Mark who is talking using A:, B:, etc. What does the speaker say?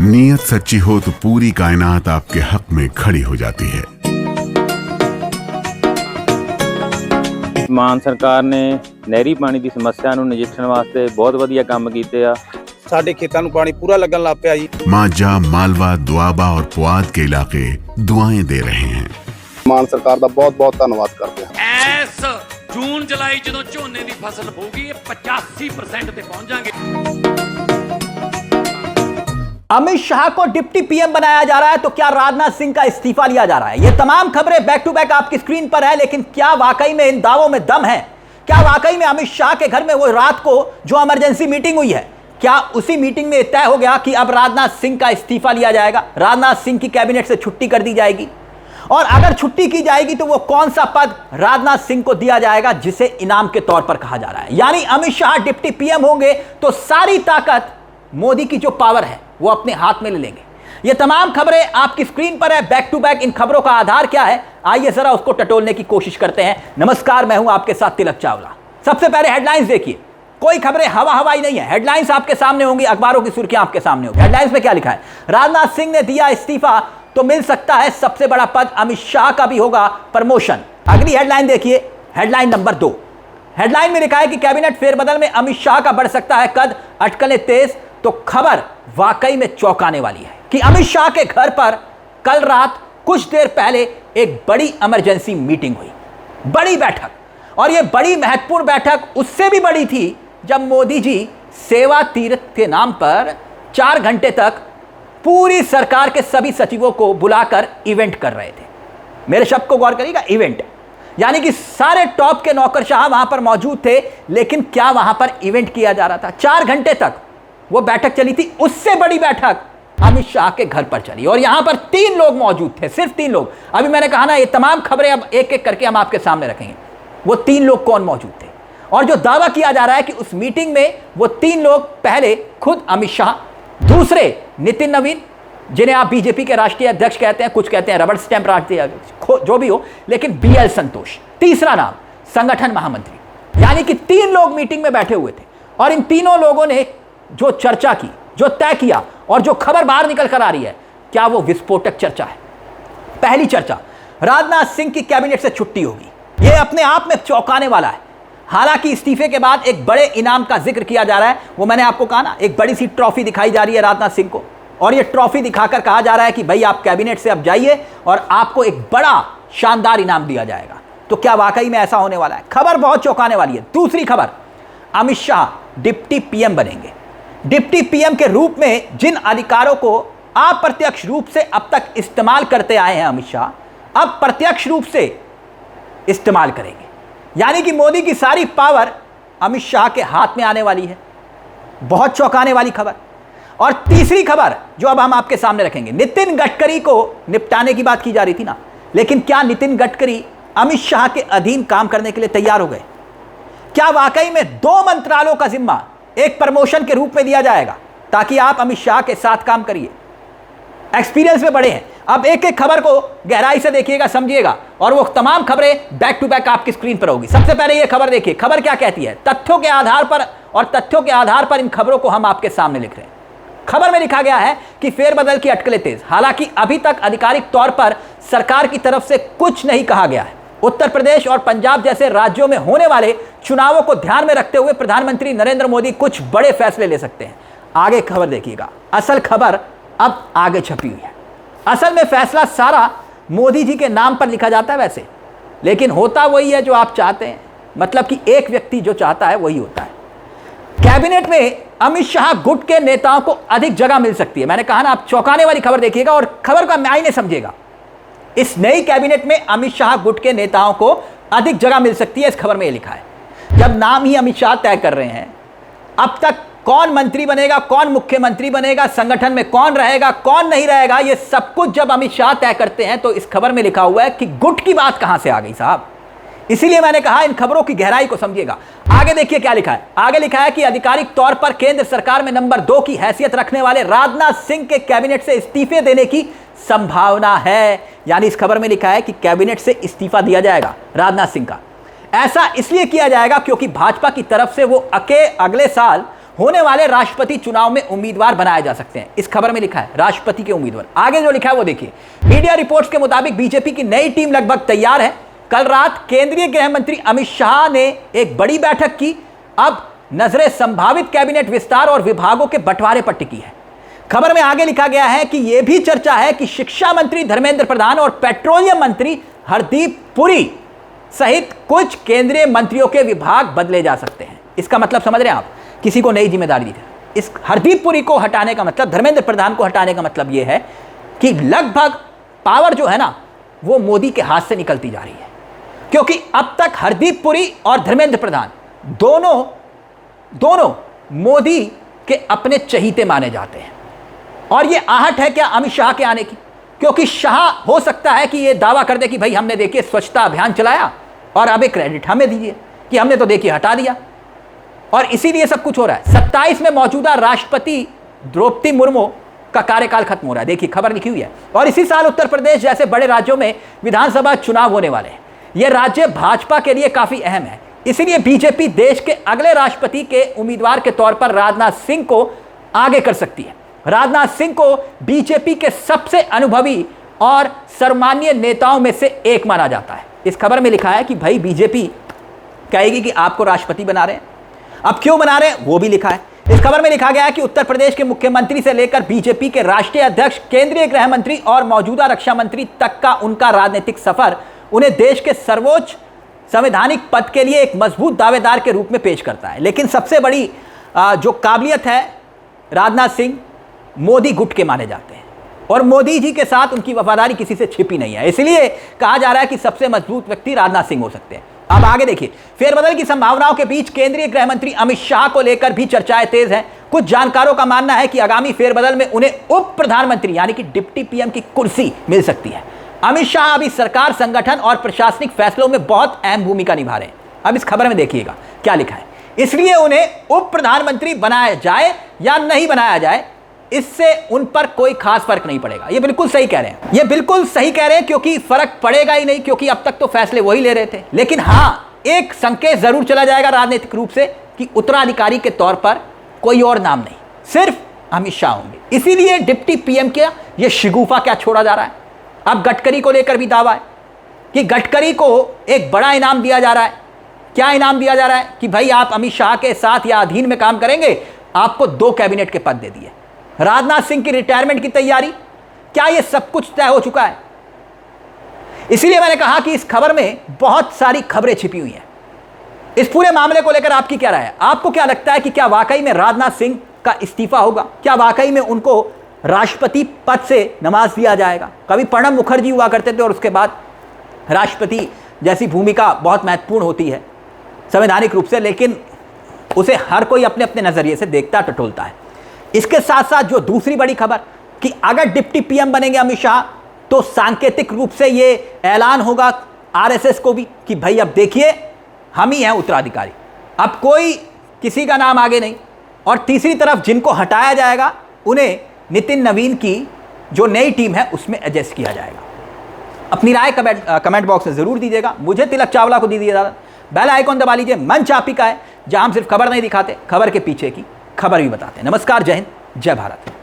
A: नीयत सच्ची हो तो पूरी कायनात आपके हक में खड़ी हो जाती है।
B: ਮਾਨ ਸਰਕਾਰ ਨੇ ਨਹਿਰੀ ਪਾਣੀ ਦੀ ਸਮੱਸਿਆ ਨੂੰ ਨਜਿੱਠਣ ਵਾਸਤੇ ਬਹੁਤ ਵਧੀਆ ਕੰਮ ਕੀਤੇ ਆ।
C: ਸਾਡੇ ਖੇਤਾਂ ਨੂੰ ਪਾਣੀ ਪੂਰਾ ਲੱਗਣ ਲੱਗ ਪਿਆ ਜੀ।
A: मांझा, मालवा, दुआबा और पुआध के इलाके दुआएं दे रहे हैं।
C: ਮਾਨ ਸਰਕਾਰ ਦਾ ਬਹੁਤ ਬਹੁਤ ਧੰਨਵਾਦ ਕਰਦੇ ਹਾਂ।
D: ਐਸ ਜੂਨ ਜੁਲਾਈ ਜਦੋਂ ਝੋਨੇ ਦੀ ਫਸਲ ਹੋਊਗੀ ਇਹ 85% ਤੇ पहुंच जाएंगे।
E: अमित शाह को डिप्टी पीएम बनाया जा रहा है तो क्या राजनाथ सिंह का इस्तीफा लिया जा रहा है? ये तमाम खबरें बैक टू बैक आपकी स्क्रीन पर है, लेकिन क्या वाकई में इन दावों में दम है? क्या वाकई में अमित शाह के घर में वो रात को जो इमरजेंसी मीटिंग हुई है, क्या उसी मीटिंग में तय हो गया कि अब राजनाथ सिंह का इस्तीफा लिया जाएगा, राजनाथ सिंह की कैबिनेट से छुट्टी कर दी जाएगी? और अगर छुट्टी की जाएगी तो वो कौन सा पद राजनाथ सिंह को दिया जाएगा जिसे इनाम के तौर पर कहा जा रहा है? यानी अमित शाह डिप्टी पीएम होंगे तो सारी ताकत मोदी की जो पावर है वो अपने हाथ में ले लेंगे। ये तमाम खबरें आपकी स्क्रीन पर है बैक टू बैक। इन खबरों का आधार क्या है, आइए जरा उसको टटोलने की कोशिश करते हैं। नमस्कार, मैं हूं आपके साथ तिलक चावला। सबसे पहले हेडलाइंस देखिए, कोई खबरें हवा हवाई नहीं है, हेडलाइंस आपके सामने होंगी, अखबारों की सुर्खियां आपके सामने होंगी। हेडलाइंस में क्या लिखा है? राजनाथ सिंह ने दिया इस्तीफा तो मिल सकता है सबसे बड़ा पद, अमित शाह का भी होगा प्रमोशन। अगली हेडलाइन देखिए, हेडलाइन नंबर 2। हेडलाइन में लिखा है कि कैबिनेट फेरबदल में अमित शाह का बढ़ सकता है कद, अटकलें तेज। तो खबर वाकई में चौंकाने वाली है कि अमित शाह के घर पर कल रात कुछ देर पहले एक बड़ी इमरजेंसी मीटिंग हुई, बड़ी बैठक। और यह बड़ी महत्वपूर्ण बैठक उससे भी बड़ी थी जब मोदी जी सेवा तीर्थ के नाम पर 4 घंटे तक पूरी सरकार के सभी सचिवों को बुलाकर इवेंट कर रहे थे। मेरे शब्द को गौर करिएगा, इवेंट यानी कि सारे टॉप के नौकरशाह वहां पर मौजूद थे, लेकिन क्या वहां पर इवेंट किया जा रहा था? 4 घंटे तक वो बैठक चली थी। उससे बड़ी बैठक अमित शाह के घर पर चली और यहां पर 3 लोग मौजूद थे, सिर्फ 3 लोग। अभी मैंने कहा ना, ये तमाम खबरें अब एक एक करके हम आपके सामने रखेंगे। वो 3 लोग कौन मौजूद थे और जो दावा किया जा रहा है कि उस मीटिंग में वो 3 लोग, पहले खुद अमित शाह, दूसरे नितिन नवीन जिन्हें आप बीजेपी के राष्ट्रीय अध्यक्ष कहते हैं, कुछ कहते हैं रबड़ स्टैंप राष्ट्रीय अध्यक्ष, जो भी हो, लेकिन BL संतोष, तीसरा नाम संगठन महामंत्री। यानी कि 3 लोग मीटिंग में बैठे हुए थे और इन तीनों लोगों ने जो चर्चा की, जो तय किया और जो खबर बाहर निकल कर आ रही है, क्या वो विस्फोटक चर्चा है? पहली चर्चा, राजनाथ सिंह की कैबिनेट से छुट्टी होगी। यह अपने आप में चौंकाने वाला है। हालांकि इस्तीफे के बाद एक बड़े इनाम का जिक्र किया जा रहा है। वो मैंने आपको कहा ना, एक बड़ी सी ट्रॉफी दिखाई जा रही है राजनाथ सिंह को और यह ट्रॉफी दिखाकर कहा जा रहा है कि भाई आप कैबिनेट से अब जाइए और आपको एक बड़ा शानदार इनाम दिया जाएगा। तो क्या वाकई में ऐसा होने वाला है? खबर बहुत चौंकाने वाली है। दूसरी खबर, अमित शाह डिप्टी पीएम बनेंगे। डिप्टी पीएम के रूप में जिन अधिकारों को अप्रत्यक्ष रूप से अब तक इस्तेमाल करते आए हैं अमित शाह, अब प्रत्यक्ष रूप से इस्तेमाल करेंगे। यानी कि मोदी की सारी पावर अमित शाह के हाथ में आने वाली है। बहुत चौंकाने वाली खबर। और तीसरी खबर जो अब हम आपके सामने रखेंगे, नितिन गडकरी को निपटाने की बात की जा रही थी ना, लेकिन क्या नितिन गडकरी अमित शाह के अधीन काम करने के लिए तैयार हो गए? क्या वाकई में 2 मंत्रालयों का जिम्मा एक प्रमोशन के रूप में दिया जाएगा ताकि आप अमित शाह के साथ काम करिए? एक्सपीरियंस में बड़े हैं। अब एक एक खबर को गहराई से देखिएगा, समझिएगा, और वो तमाम खबरें बैक टू बैक आपकी स्क्रीन पर होगी। सबसे पहले ये खबर देखिए, खबर क्या कहती है? तथ्यों के आधार पर, और तथ्यों के आधार पर इन खबरों को हम आपके सामने लिख रहे हैं। खबर में लिखा गया है कि फेरबदल की अटकलें तेज। हालांकि अभी तक आधिकारिक तौर पर सरकार की तरफ से कुछ नहीं कहा गया है। उत्तर प्रदेश और पंजाब जैसे राज्यों में होने वाले चुनावों को ध्यान में रखते हुए प्रधानमंत्री नरेंद्र मोदी कुछ बड़े फैसले ले सकते हैं। आगे खबर देखिएगा, असल खबर अब आगे छपी हुई है। असल में फैसला सारा मोदी जी के नाम पर लिखा जाता है वैसे, लेकिन होता वही है जो आप चाहते हैं। मतलब कि एक व्यक्ति जो चाहता है वही होता है। कैबिनेट में अमित शाह गुट के नेताओं को अधिक जगह मिल सकती है। मैंने कहा ना, आप चौंकाने वाली खबर देखिएगा और खबर का मायने समझिएगा। इस नई कैबिनेट में अमित शाह गुट के नेताओं को अधिक जगह मिल सकती है, इस खबर में यह लिखा है। जब नाम ही अमित शाह तय कर रहे हैं, अब तक कौन मंत्री बनेगा, कौन मुख्यमंत्री बनेगा, संगठन में कौन रहेगा, कौन नहीं रहेगा, यह सब कुछ जब अमित शाह तय करते हैं, तो इस खबर में लिखा हुआ है कि गुट की बात कहां से आ गई साहब। इसीलिए मैंने कहा इन खबरों की गहराई को समझिएगा। आगे देखिए क्या लिखा है। आगे लिखा है कि आधिकारिक तौर पर केंद्र सरकार में नंबर 2 की हैसियत रखने वाले राजनाथ सिंह के कैबिनेट से इस्तीफे देने की संभावना है। यानी इस खबर में लिखा है कि कैबिनेट से इस्तीफा दिया जाएगा राजनाथ सिंह का। ऐसा इसलिए किया जाएगा क्योंकि भाजपा की तरफ से वो अगले साल होने वाले राष्ट्रपति चुनाव में उम्मीदवार बनाए जा सकते हैं। इस खबर में लिखा है राष्ट्रपति के उम्मीदवार। आगे जो लिखा है वो देखिए। मीडिया रिपोर्ट्स के मुताबिक बीजेपी की नई टीम लगभग तैयार है। कल रात केंद्रीय गृह मंत्री अमित शाह ने एक बड़ी बैठक की। अब नजरें संभावित कैबिनेट विस्तार और विभागों के बंटवारे पर टिकी है। खबर में आगे लिखा गया है कि यह भी चर्चा है कि शिक्षा मंत्री धर्मेंद्र प्रधान और पेट्रोलियम मंत्री हरदीप पुरी सहित कुछ केंद्रीय मंत्रियों के विभाग बदले जा सकते हैं। इसका मतलब समझ रहे हैं आप, किसी को नई जिम्मेदारी दी जाए। इस हरदीप पुरी को हटाने का मतलब, धर्मेंद्र प्रधान को हटाने का मतलब यह है कि लगभग पावर जो है ना वो मोदी के हाथ से निकलती जा रही है, क्योंकि अब तक हरदीप पुरी और धर्मेंद्र प्रधान दोनों मोदी के अपने चहीते माने जाते हैं। और ये आहट है क्या अमित शाह के आने की? क्योंकि शाह हो सकता है कि ये दावा कर दे कि भाई हमने देखिए स्वच्छता अभियान चलाया और अब एक क्रेडिट हमें दीजिए कि हमने तो देखिए हटा दिया, और इसीलिए सब कुछ हो रहा है। 27 में मौजूदा राष्ट्रपति द्रौपदी मुर्मू का कार्यकाल खत्म हो रहा है। देखिए खबर लिखी हुई है। और इसी साल उत्तर प्रदेश जैसे बड़े राज्यों में विधानसभा चुनाव होने वाले हैं। यह राज्य भाजपा के लिए काफी अहम है। इसीलिए बीजेपी देश के अगले राष्ट्रपति के उम्मीदवार के तौर पर राजनाथ सिंह को आगे कर सकती है। राजनाथ सिंह को बीजेपी के सबसे अनुभवी और सर्वमान्य नेताओं में से एक माना जाता है। इस खबर में लिखा है कि भाई बीजेपी कहेगी कि आपको राष्ट्रपति बना रहे हैं। अब क्यों बना रहे हैं वो भी लिखा है। इस खबर में लिखा गया है कि उत्तर प्रदेश के मुख्यमंत्री से लेकर बीजेपी के राष्ट्रीय अध्यक्ष, केंद्रीय गृह मंत्री और मौजूदा रक्षा मंत्री तक का उनका राजनीतिक सफर उन्हें देश के सर्वोच्च संवैधानिक पद के लिए एक मजबूत दावेदार के रूप में पेश करता है। लेकिन सबसे बड़ी जो काबिलियत है, राजनाथ सिंह मोदी गुट के माने जाते हैं और मोदी जी के साथ उनकी वफादारी किसी से छिपी नहीं है। इसलिए कहा जा रहा है कि सबसे मजबूत व्यक्ति राजनाथ सिंह हो सकते हैं। अब आगे देखिए, फेरबदल की संभावनाओं के बीच केंद्रीय गृह मंत्री अमित शाह को लेकर भी चर्चाएं तेज हैं। कुछ जानकारों का मानना है कि आगामी फेरबदल में उन्हें उप प्रधानमंत्री यानी कि डिप्टी पीएम की कुर्सी मिल सकती है। अमित शाह अभी सरकार संगठन और प्रशासनिक फैसलों में बहुत अहम भूमिका निभा रहे हैं। अब इस खबर में देखिएगा क्या लिखा है। इसलिए उन्हें उप प्रधानमंत्री बनाया जाए या नहीं बनाया जाए, इससे उन पर कोई खास फर्क नहीं पड़ेगा। ये बिल्कुल सही कह रहे हैं, ये बिल्कुल सही कह रहे हैं, क्योंकि फर्क पड़ेगा ही नहीं, क्योंकि अब तक तो फैसले वही ले रहे थे। लेकिन हाँ, एक संकेत जरूर चला जाएगा राजनीतिक रूप से कि उत्तराधिकारी के तौर पर कोई और नाम नहीं, सिर्फ अमित शाह होंगे। इसीलिए डिप्टी पीएम का ये शिगुफा क्या छोड़ा जा रहा है। अब गडकरी को लेकर भी दावा है कि गडकरी को एक बड़ा इनाम दिया जा रहा है। क्या इनाम दिया जा रहा है कि भाई आप अमित शाह के साथ या अधीन में काम करेंगे, आपको 2 कैबिनेट के पद दे दिए। राजनाथ सिंह की रिटायरमेंट की तैयारी, क्या यह सब कुछ तय हो चुका है? इसीलिए मैंने कहा कि इस खबर में बहुत सारी खबरें छिपी हुई हैं। इस पूरे मामले को लेकर आपकी क्या राय है? आपको क्या लगता है कि क्या वाकई में राजनाथ सिंह का इस्तीफा होगा? क्या वाकई में उनको राष्ट्रपति पद से नवाज दिया जाएगा? कभी प्रणब मुखर्जी हुआ करते थे और उसके बाद राष्ट्रपति जैसी भूमिका बहुत महत्वपूर्ण होती है संवैधानिक रूप से, लेकिन उसे हर कोई अपने अपने नजरिए से देखता टटोलता है। इसके साथ साथ जो दूसरी बड़ी खबर कि अगर डिप्टी पीएम बनेंगे अमित शाह, तो सांकेतिक रूप से ये ऐलान होगा आरएसएस को भी कि भाई अब देखिए हम ही हैं उत्तराधिकारी, अब कोई किसी का नाम आगे नहीं। और तीसरी तरफ जिनको हटाया जाएगा उन्हें नितिन नवीन की जो नई टीम है उसमें एडजस्ट किया जाएगा। अपनी राय कमेंट बॉक्स में जरूर दीजिएगा। मुझे तिलक चावला को दीजिए बेल आइकॉन दबा लीजिए। मंच आप ही का है, जहां हम सिर्फ खबर नहीं दिखाते, खबर के पीछे की खबर भी बताते हैं। नमस्कार, जय हिंद, जय भारत।